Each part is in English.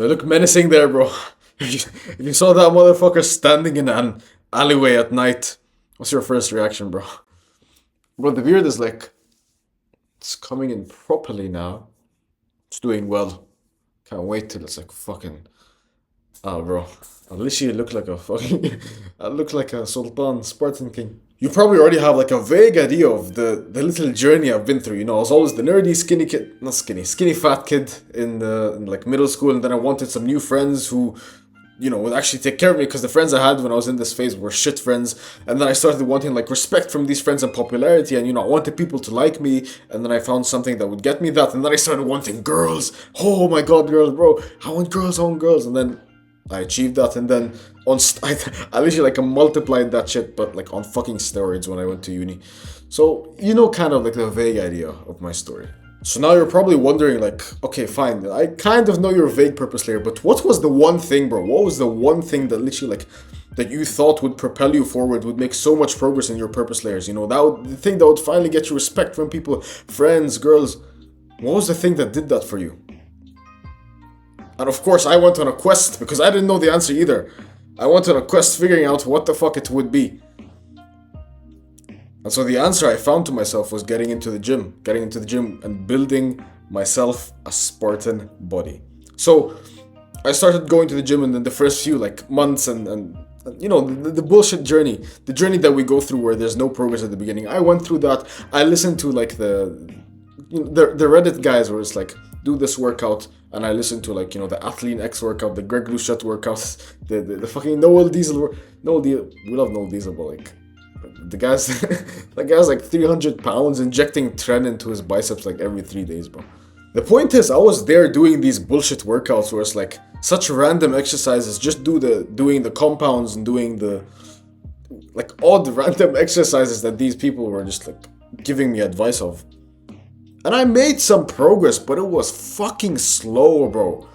They look menacing there, bro. If you saw that motherfucker standing in an alleyway at night, what's your first reaction, bro? Bro, the beard is like, it's coming in properly now. It's doing well. Can't wait till it's like fucking. Oh, bro. I literally look like a fucking. I look like a Sultan, Spartan king. You probably already have like a vague idea of the little journey I've been through. You know, I was always the nerdy, skinny kid, not skinny, skinny fat kid in like middle school, and then I wanted some new friends who, would actually take care of me because the friends I had when I was in this phase were shit friends. And then I started wanting like respect from these friends and popularity, and I wanted people to like me. And then I found something that would get me that, and then I started wanting girls. Oh my god, girls, bro! I want girls, I want girls, and then I achieved that, and then I literally like multiplied that shit, but like on fucking steroids when I went to uni. So kind of like the vague idea of my story. So now you're probably wondering, like, okay, fine, I kind of know your vague purpose layer, but what was the one thing, bro? What was the one thing that literally like that you thought would propel you forward, would make so much progress in your purpose layers? The thing that would finally get you respect from people, friends, girls. What was the thing that did that for you? And of course, I went on a quest because I didn't know the answer either. I went on a quest figuring out what the fuck it would be. And so the answer I found to myself was getting into the gym and building myself a Spartan body. So I started going to the gym, and then the first few like months and the bullshit journey, the journey that we go through where there's no progress at the beginning. I went through that. I listened to like the Reddit guys where it's like, do this workout, and I listened to like the Athlean X workout, the Greg Luchette workout, the fucking Noel Diesel. We love Noel Diesel, but like the guy's that guy's like 300 pounds injecting tren into his biceps like every 3 days, bro. The point is, I was there doing these bullshit workouts where it's like such random exercises, just doing the compounds and doing the like odd random exercises that these people were just like giving me advice of. And I made some progress, but it was fucking slow, bro.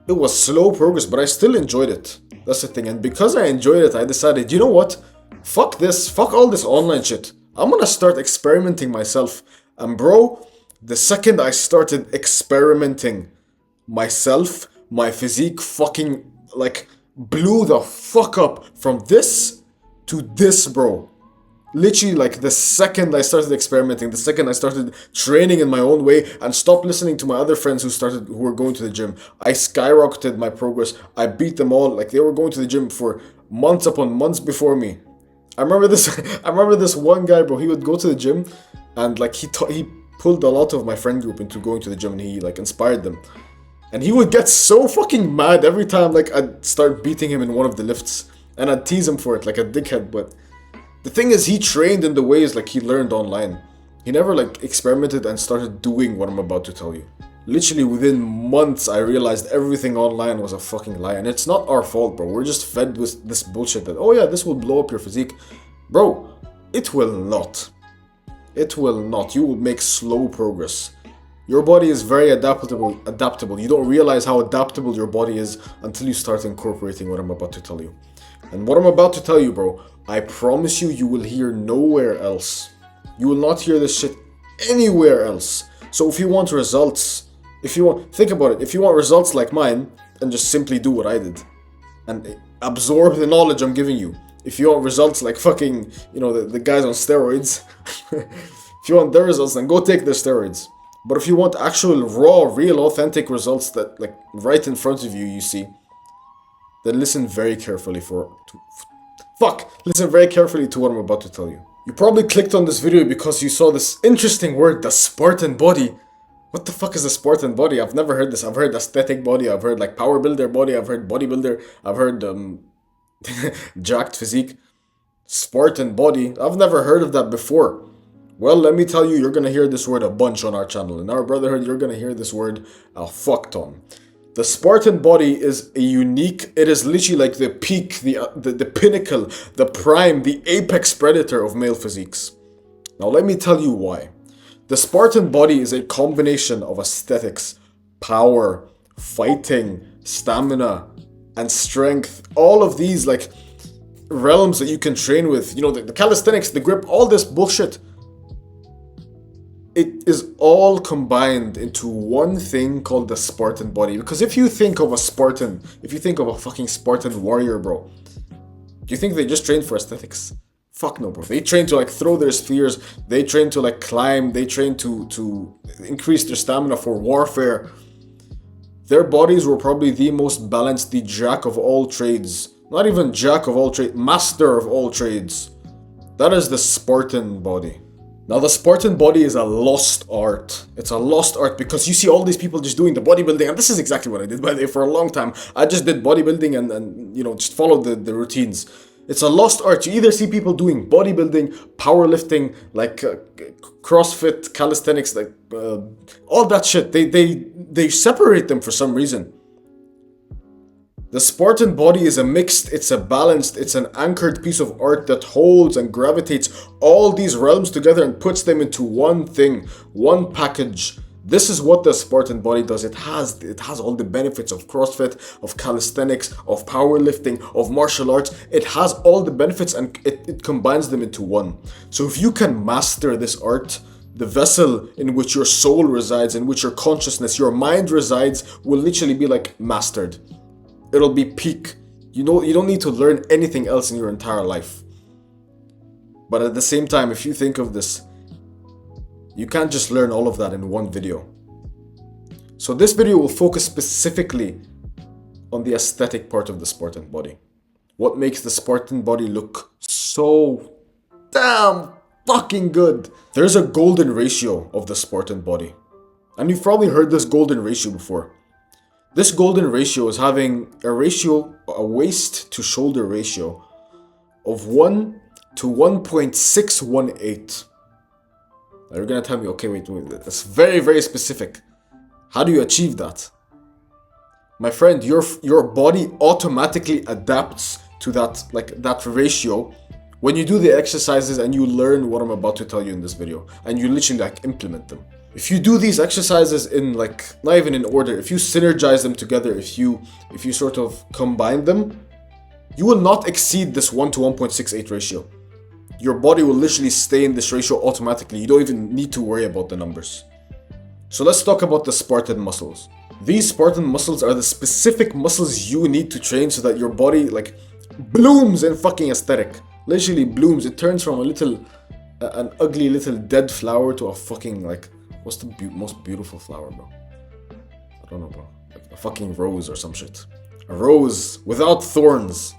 It was slow progress, but I still enjoyed it. That's the thing. And because I enjoyed it, I decided, you know what? Fuck this. Fuck all this online shit. I'm gonna start experimenting myself. And bro, the second I started experimenting myself, my physique fucking like blew the fuck up from this to this, bro. Literally, like, the second I started experimenting, the second I started training in my own way and stopped listening to my other friends who were going to the gym, I skyrocketed my progress. I beat them all. Like, they were going to the gym for months upon months before me. I remember this one guy, bro. He would go to the gym, and like he pulled a lot of my friend group into going to the gym, and he like inspired them. And he would get so fucking mad every time like I'd start beating him in one of the lifts, and I'd tease him for it like a dickhead, but the thing is, he trained in the ways like he learned online. He never like experimented and started doing what I'm about to tell you. Literally within months, I realized everything online was a fucking lie. And it's not our fault, bro. We're just fed with this bullshit that, oh yeah, this will blow up your physique. Bro, it will not. It will not. You will make slow progress. Your body is very adaptable. You don't realize how adaptable your body is until you start incorporating what I'm about to tell you. And what I'm about to tell you, bro, I promise you, you will hear nowhere else. You will not hear this shit anywhere else. So if you want results, think about it. If you want results like mine, then just simply do what I did. And absorb the knowledge I'm giving you. If you want results like fucking, the guys on steroids. If you want their results, then go take their steroids. But if you want actual, raw, real, authentic results that, like, right in front of you, you see, then listen very carefully Listen very carefully to what I'm about to tell you. You probably clicked on this video because you saw this interesting word, the Spartan body. What the fuck is a Spartan body? I've never heard this. I've heard aesthetic body, I've heard like power builder body, I've heard bodybuilder, I've heard jacked physique. Spartan body, I've never heard of that before. Well, let me tell you, you're gonna hear this word a bunch on our channel. In our brotherhood, you're gonna hear this word a fuck ton. The Spartan body is it is literally like the peak, the pinnacle, the prime, the apex predator of male physiques. Now let me tell you why. The Spartan body is a combination of aesthetics, power, fighting, stamina, and strength. All of these like realms that you can train with. The calisthenics, the grip, all this bullshit. it is all combined into one thing called the Spartan body. Because if you think of a Spartan, if you think of a fucking Spartan warrior, bro, do you think they just train for aesthetics? Fuck no, bro. They train to like throw their spears. They train to like climb. They train to increase their stamina for warfare. Their bodies were probably the most balanced, the jack of all trades. Not even jack of all trades, master of all trades. That is the Spartan body. Now, the Spartan body is a lost art. It's a lost art because you see all these people just doing the bodybuilding, and this is exactly what I did, by the way, for a long time. I just did bodybuilding and you know, just followed the routines. It's a lost art. You either see people doing bodybuilding, powerlifting, like CrossFit, calisthenics, like all that shit. They separate them for some reason. The Spartan body is a mixed, it's a balanced, it's an anchored piece of art that holds and gravitates all these realms together and puts them into one thing, one package. This is what the Spartan body does. It has all the benefits of CrossFit, of calisthenics, of powerlifting, of martial arts. It has all the benefits and it combines them into one. So if you can master this art, the vessel in which your soul resides, in which your consciousness, your mind resides, will literally be like mastered. It'll be peak. You know, you don't need to learn anything else in your entire life. But at the same time, if you think of this, you can't just learn all of that in one video. So this video will focus specifically on the aesthetic part of the Spartan body. What makes the Spartan body look so damn fucking good. There's a golden ratio of the Spartan body. And you've probably heard this golden ratio before. This golden ratio is having a waist to shoulder ratio of 1 to 1.618. Now you're gonna tell me, okay, wait, that's very, very specific. How do you achieve that? My friend, your body automatically adapts to that ratio when you do the exercises and you learn what I'm about to tell you in this video, and you literally implement them. If you do these exercises in not even in order, if you synergize them together, if you sort of combine them, you will not exceed this 1 to 1.68 ratio. Your body will literally stay in this ratio automatically. You don't even need to worry about the numbers. So let's talk about the Spartan muscles. These Spartan muscles are the specific muscles you need to train so that your body blooms in fucking aesthetic. Literally blooms. It turns from an ugly little dead flower to a fucking what's the most beautiful flower, bro? I don't know, bro. Like a fucking rose or some shit. A rose without thorns.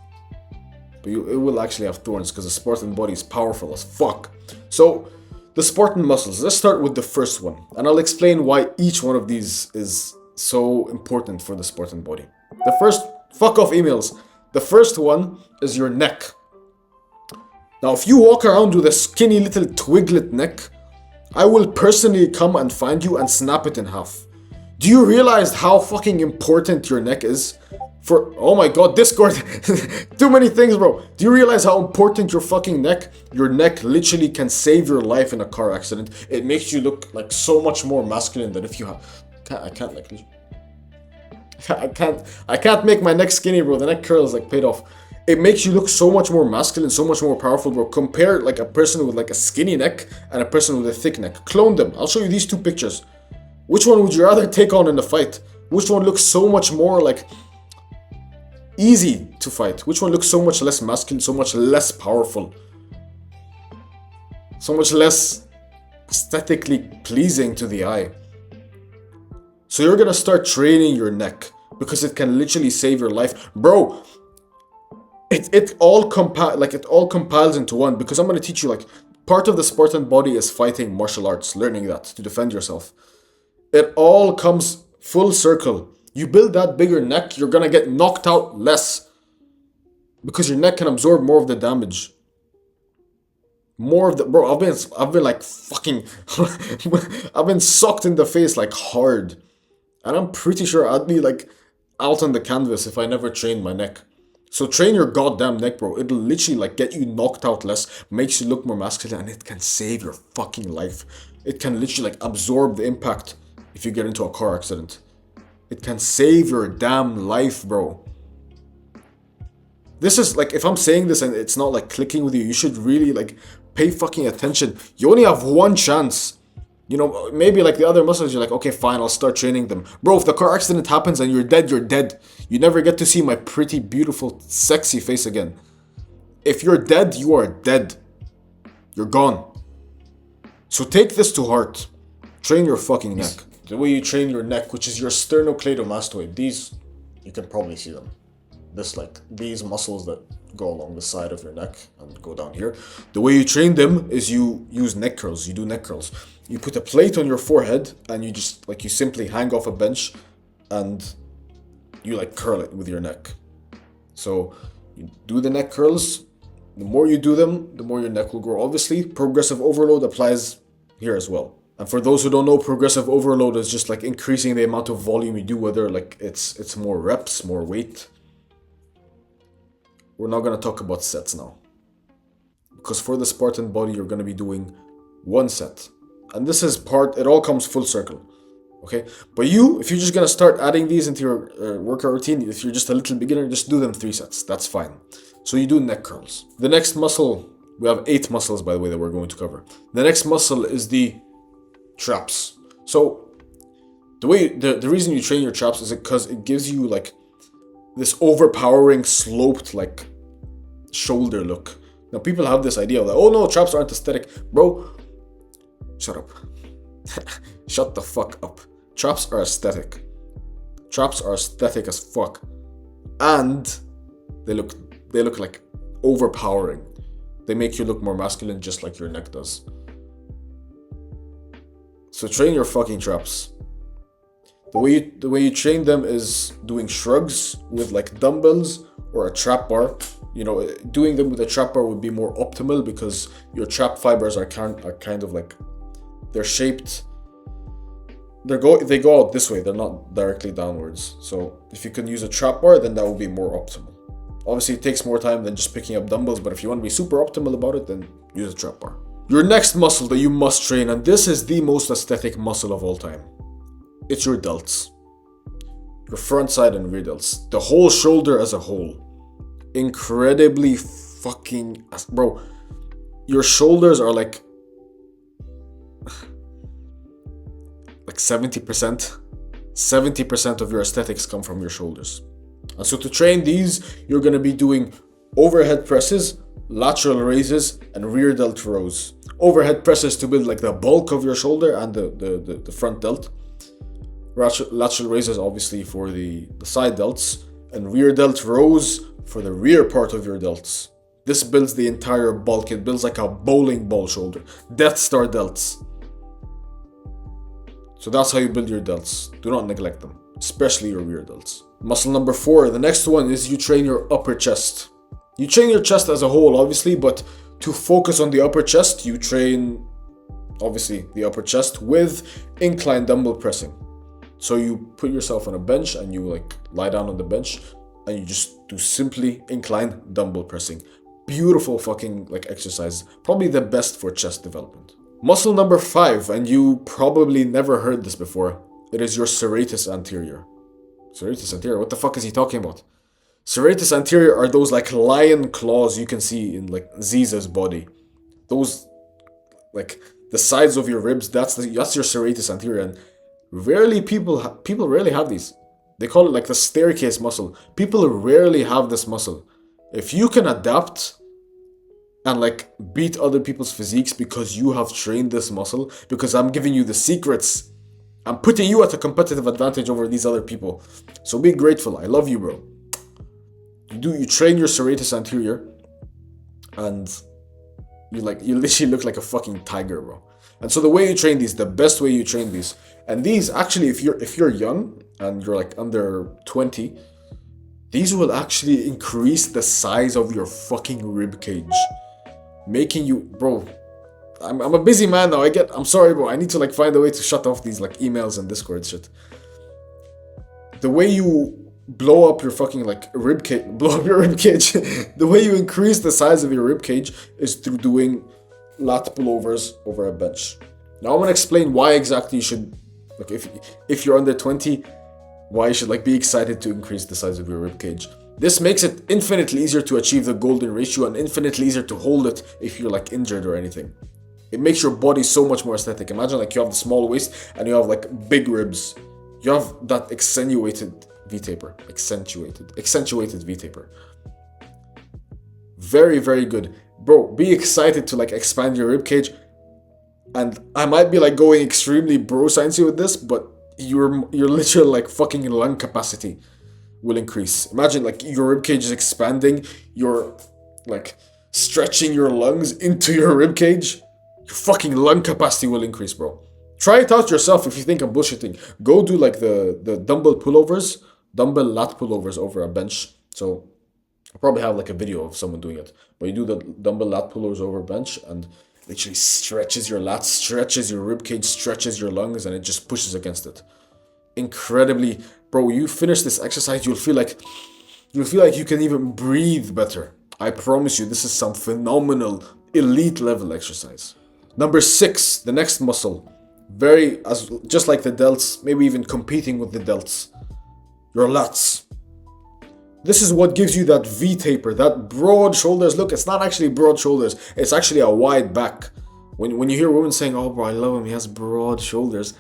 But it will actually have thorns because the Spartan body is powerful as fuck. So, the Spartan muscles. Let's start with the first one. And I'll explain why each one of these is so important for the Spartan body. The first, fuck off emails. The first one is your neck. Now, if you walk around with a skinny little twiglet neck, I will personally come and find you and snap it in half. Do you realize how fucking important your neck is? Oh my god, Discord. Too many things, bro. Do you realize how important your fucking neck? Your neck literally can save your life in a car accident. It makes you look so much more masculine than if you have... I can't make my neck skinny, bro. The neck curl is paid off. It makes you look so much more masculine, so much more powerful, bro. Compare a person with a skinny neck and a person with a thick neck. Clone them. I'll show you these two pictures. Which one would you rather take on in a fight? Which one looks so much more easy to fight? Which one looks so much less masculine, so much less powerful? So much less aesthetically pleasing to the eye. So you're gonna start training your neck because it can literally save your life. Bro, it all compiles into one, because I'm gonna teach you part of the Spartan body is fighting martial arts, learning that to defend yourself. It all comes full circle. You build that bigger neck, you're gonna get knocked out less because your neck can absorb more of the damage. More of the... Bro, I've been fucking... I've been sucked in the face hard. And I'm pretty sure I'd be out on the canvas if I never trained my neck. So train your goddamn neck, bro. It'll literally get you knocked out less, makes you look more masculine, and it can save your fucking life. It can literally absorb the impact if you get into a car accident. It can save your damn life, bro. This is if I'm saying this and it's not clicking with you, you should really pay fucking attention. You only have one chance. You know, maybe like the other muscles, you're like, okay, fine, I'll start training them. Bro, if the car accident happens and you're dead, you're dead. You never get to see my pretty, beautiful, sexy face again. If you're dead, you are dead. You're gone. So take this to heart. Train your fucking neck. The way you train your neck, which is your sternocleidomastoid. These, you can probably see them. These muscles that go along the side of your neck and go down here. The way you train them is you use neck curls. You do neck curls. You put a plate on your forehead and you just, you simply hang off a bench and you, curl it with your neck. So you do the neck curls. The more you do them, the more your neck will grow. Obviously, progressive overload applies here as well. And for those who don't know, progressive overload is just increasing the amount of volume you do, whether it's more reps, more weight. We're not going to talk about sets now. Because for the Spartan body, you're going to be doing one set. And this is it all comes full circle. Okay? But if you're just going to start adding these into your workout routine, if you're just a little beginner, just do them 3 sets. That's fine. So you do neck curls. The next muscle, we have 8 muscles, by the way, that we're going to cover. The next muscle is the traps. So the reason you train your traps is because it gives you this overpowering sloped shoulder look. Now people have this idea oh no, traps aren't aesthetic. Bro, shut up. Shut the fuck up. Traps are aesthetic. Traps are aesthetic as fuck. And they look overpowering. They make you look more masculine, just like your neck does. So train your fucking traps. The way you train them is doing shrugs with dumbbells or a trap bar. Doing them with a trap bar would be more optimal because your trap fibers are kind of they're shaped. They go out this way. They're not directly downwards. So if you can use a trap bar, then that would be more optimal. Obviously, it takes more time than just picking up dumbbells, but if you want to be super optimal about it, then use a trap bar. Your next muscle that you must train, and this is the most aesthetic muscle of all time. It's your delts. Your front side and rear delts. The whole shoulder as a whole. Incredibly fucking... Bro, your shoulders are 70%. 70% of your aesthetics come from your shoulders. And so to train these, you're going to be doing overhead presses, lateral raises, and rear delt rows. Overhead presses to build the bulk of your shoulder and the front delt. Lateral raises obviously for the side delts, and rear delt rows for the rear part of your delts. This builds the entire bulk. It builds like a bowling ball shoulder. Death Star delts. So that's how you build your delts. Do not neglect them, especially your rear delts. Muscle number 4, the next one is you train your upper chest. You train your chest as a whole, obviously, but to focus on the upper chest, you train, obviously, the upper chest with incline dumbbell pressing. So you put yourself on a bench and you lie down on the bench and you just do simply incline dumbbell pressing. Beautiful fucking exercise. Probably the best for chest development. Muscle number 5, and you probably never heard this before. It is your serratus anterior. Serratus anterior? What the fuck is he talking about? Serratus anterior are those lion claws you can see in Ziza's body. Those the sides of your ribs. That's your serratus anterior, and rarely people rarely have these. They call it the staircase muscle. People rarely have this muscle. If you can adapt and beat other people's physiques because you have trained this muscle, because I'm giving you the secrets, I'm putting you at a competitive advantage over these other people. So be grateful. I love you, bro. You train your serratus anterior, and you literally look like a fucking tiger, bro. And so the way you train these, the best way you train these, and these actually, if you're young and you're under 20, these will actually increase the size of your fucking rib cage, making you, bro. I'm a busy man now. I'm sorry, bro. I need to find a way to shut off these emails and Discord shit. The way you blow up your fucking rib cage, the way you increase the size of your rib cage is through doing lat pullovers over a bench. Now I'm gonna explain why exactly you should, if you're under 20, why you should be excited to increase the size of your rib cage. This makes it infinitely easier to achieve the golden ratio and infinitely easier to hold it if you're injured or anything. It makes your body so much more aesthetic. Imagine like you have the small waist and you have like big ribs. You have that accentuated V-taper. Accentuated V-taper. Very, very good. Bro, be excited to like expand your rib cage. And I might be like going extremely bro sciencey with this, but your literal like fucking lung capacity will increase. Imagine like your rib cage is expanding, you're like stretching your lungs into your rib cage. Your fucking lung capacity will increase, bro. Try it out yourself if you think I'm bullshitting. Go do like the dumbbell pullovers, dumbbell lat pullovers over a bench. So I'll probably have like a video of someone doing it. But you do the dumbbell lat pullovers over a bench and literally stretches your lats, stretches your ribcage, stretches your lungs, and it just pushes against it. Incredibly, bro. You finish this exercise, you'll feel like you can even breathe better. I promise you, this is some phenomenal, elite level exercise. Number 6, the next muscle, just like the delts, maybe even competing with the delts. Your lats. This is what gives you that V-taper, that broad shoulders. Look, it's not actually broad shoulders. It's actually a wide back. When you hear women saying, oh bro, I love him, he has broad shoulders.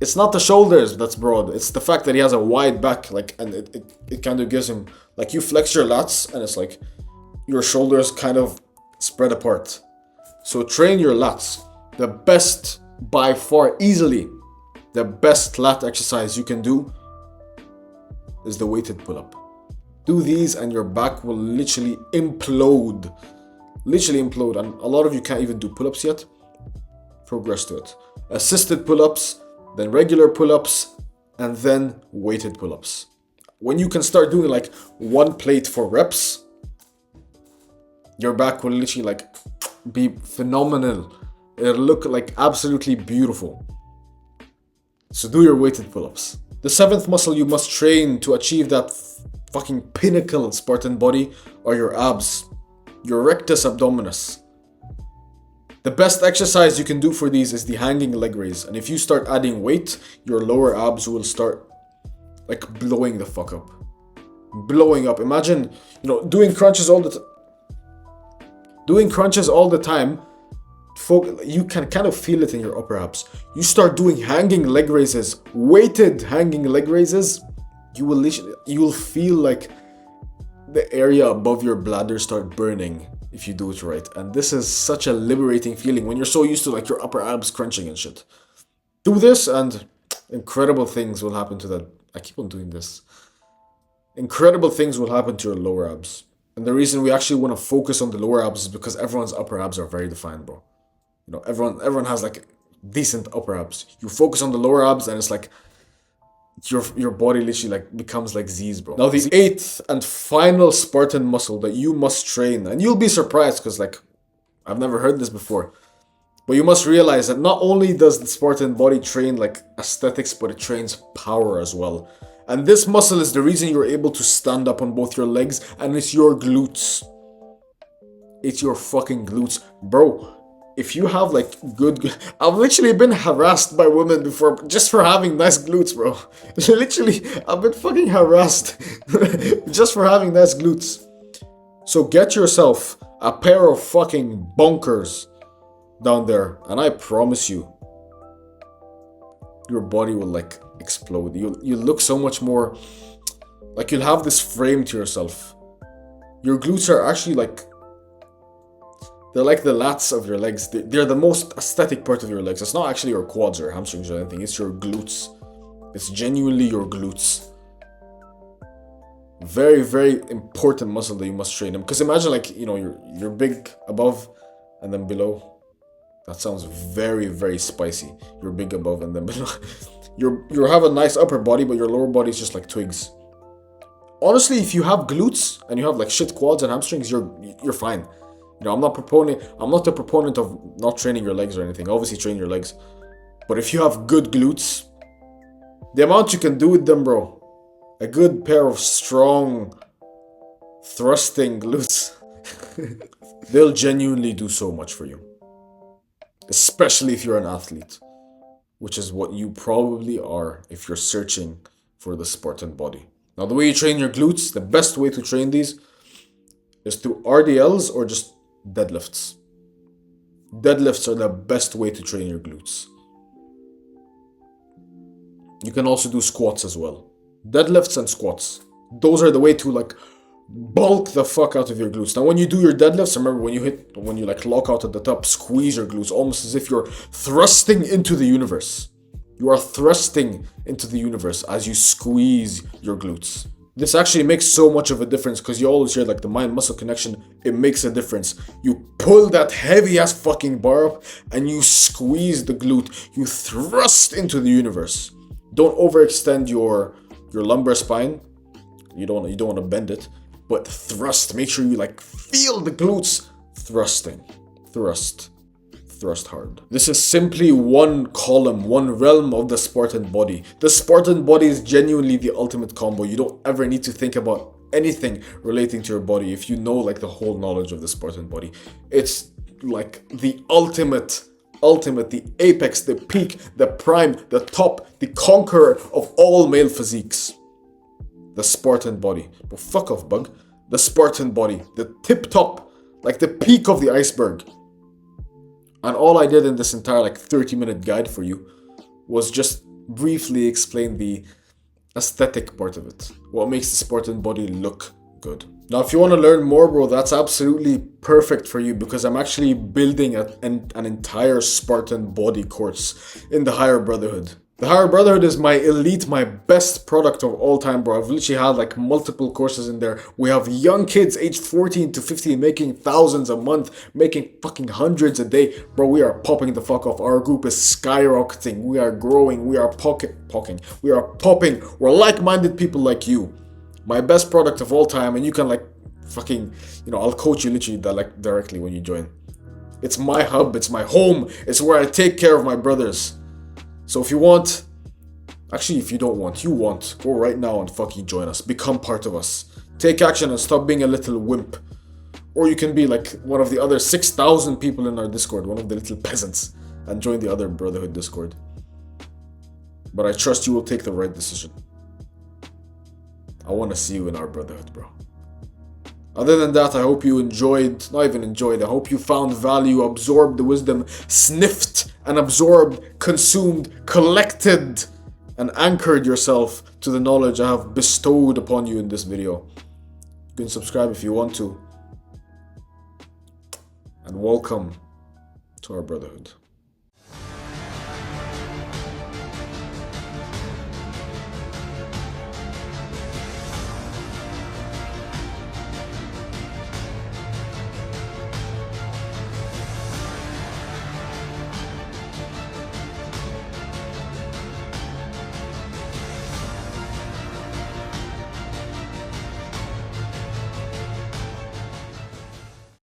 It's not the shoulders that's broad. It's the fact that he has a wide back. And it kind of gives him, like you flex your lats and it's like your shoulders kind of spread apart. So train your lats. The best, by far, easily, the best lat exercise you can do is the weighted pull-up. Do these and your back will literally implode. Literally implode. And a lot of you can't even do pull-ups yet. Progress to it. Assisted pull-ups, then regular pull-ups, and then weighted pull-ups. When you can start doing like one plate for reps, your back will literally like be phenomenal. It'll look like absolutely beautiful. So do your weighted pull-ups. The 7th muscle you must train to achieve that fucking pinnacle Spartan body are your abs, your rectus abdominis. The best exercise you can do for these is the hanging leg raise, and if you start adding weight, your lower abs will start like blowing the fuck up. Blowing up. Imagine, doing crunches all the time. You can kind of feel it in your upper abs. You start doing hanging leg raises, weighted hanging leg raises, you will feel like the area above your bladder start burning if you do it right. And this is such a liberating feeling when you're so used to like your upper abs crunching and shit. Do this and incredible things will happen to that. I keep on doing this. Incredible things will happen to your lower abs. And the reason we actually want to focus on the lower abs is because everyone's upper abs are very defined, bro. Everyone has like decent upper abs. You focus on the lower abs and it's like your body literally like becomes like Z's, bro. Now the 8th and final Spartan muscle that you must train, and you'll be surprised because like I've never heard this before, but you must realize that not only does the Spartan body train like aesthetics, but it trains power as well. And this muscle is the reason you're able to stand up on both your legs, and it's your glutes. It's your fucking glutes, bro. If you have like I've literally been harassed by women before just for having nice glutes, bro. Literally, I've been fucking harassed just for having nice glutes. So get yourself a pair of fucking bunkers down there, and I promise you, your body will like explode. You'll look so much more like you'll have this frame to yourself. Your glutes are actually like, they're like the lats of your legs. They're the most aesthetic part of your legs. It's not actually your quads or hamstrings or anything. It's your glutes. It's genuinely your glutes. Very, very important muscle that you must train them. Because imagine like, you're big above and then below. That sounds very, very spicy. You're big above and then below. You have a nice upper body, but your lower body is just like twigs. Honestly, if you have glutes and you have like shit quads and hamstrings, you're fine. I'm not a proponent of not training your legs or anything. Obviously train your legs. But if you have good glutes, the amount you can do with them, bro. A good pair of strong, thrusting glutes. They'll genuinely do so much for you. Especially if you're an athlete. Which is what you probably are if you're searching for the Spartan body. Now the way you train your glutes, the best way to train these is through RDLs or just deadlifts. deadlifts are the best way to train your glutes. You can also do squats as well. Deadlifts and squats. Those are the way to like bulk the fuck out of your glutes. Now when you do your deadlifts, remember when you like lock out at the top, squeeze your glutes almost as if you're thrusting into the universe. You are thrusting into the universe as you squeeze your glutes. This actually makes so much of a difference because you always hear like the mind-muscle connection. It makes a difference. You pull that heavy-ass fucking bar up and you squeeze the glute. You thrust into the universe. Don't overextend your lumbar spine. You don't want to bend it, but thrust. Make sure you like feel the glutes thrusting. Thrust hard. This is simply one column, one realm of the Spartan body. The Spartan body is genuinely the ultimate combo. You don't ever need to think about anything relating to your body if you know like the whole knowledge of the Spartan body. It's like the ultimate, the apex, the peak, the prime, the top, the conqueror of all male physiques. The Spartan body. But fuck off, bug. The Spartan body. The tip top. Like the peak of the iceberg. And all I did in this entire like 30-minute guide for you was just briefly explain the aesthetic part of it. What makes the Spartan body look good. Now, if you want to learn more, bro, that's absolutely perfect for you because I'm actually building an entire Spartan body course in the Higher Brotherhood. The Higher Brotherhood is my elite, my best product of all time, bro. I've literally had like multiple courses in there. We have young kids aged 14 to 15 making thousands a month, making fucking hundreds a day. Bro, we are popping the fuck off. Our group is skyrocketing. We are growing. We are We are popping. We're like-minded people like you. My best product of all time, and you can like fucking, I'll coach you literally like directly when you join. It's my hub. It's my home. It's where I take care of my brothers. So if you want, actually if you don't want, you want, go right now and fucking join us. Become part of us. Take action and stop being a little wimp. Or you can be like one of the other 6,000 people in our Discord, one of the little peasants, and join the other Brotherhood Discord. But I trust you will take the right decision. I want to see you in our Brotherhood, bro. Other than that, I hope you enjoyed, not even enjoyed, I hope you found value, absorbed the wisdom, sniffed and absorbed, consumed, collected, and anchored yourself to the knowledge I have bestowed upon you in this video. You can subscribe if you want to. And welcome to our Brotherhood.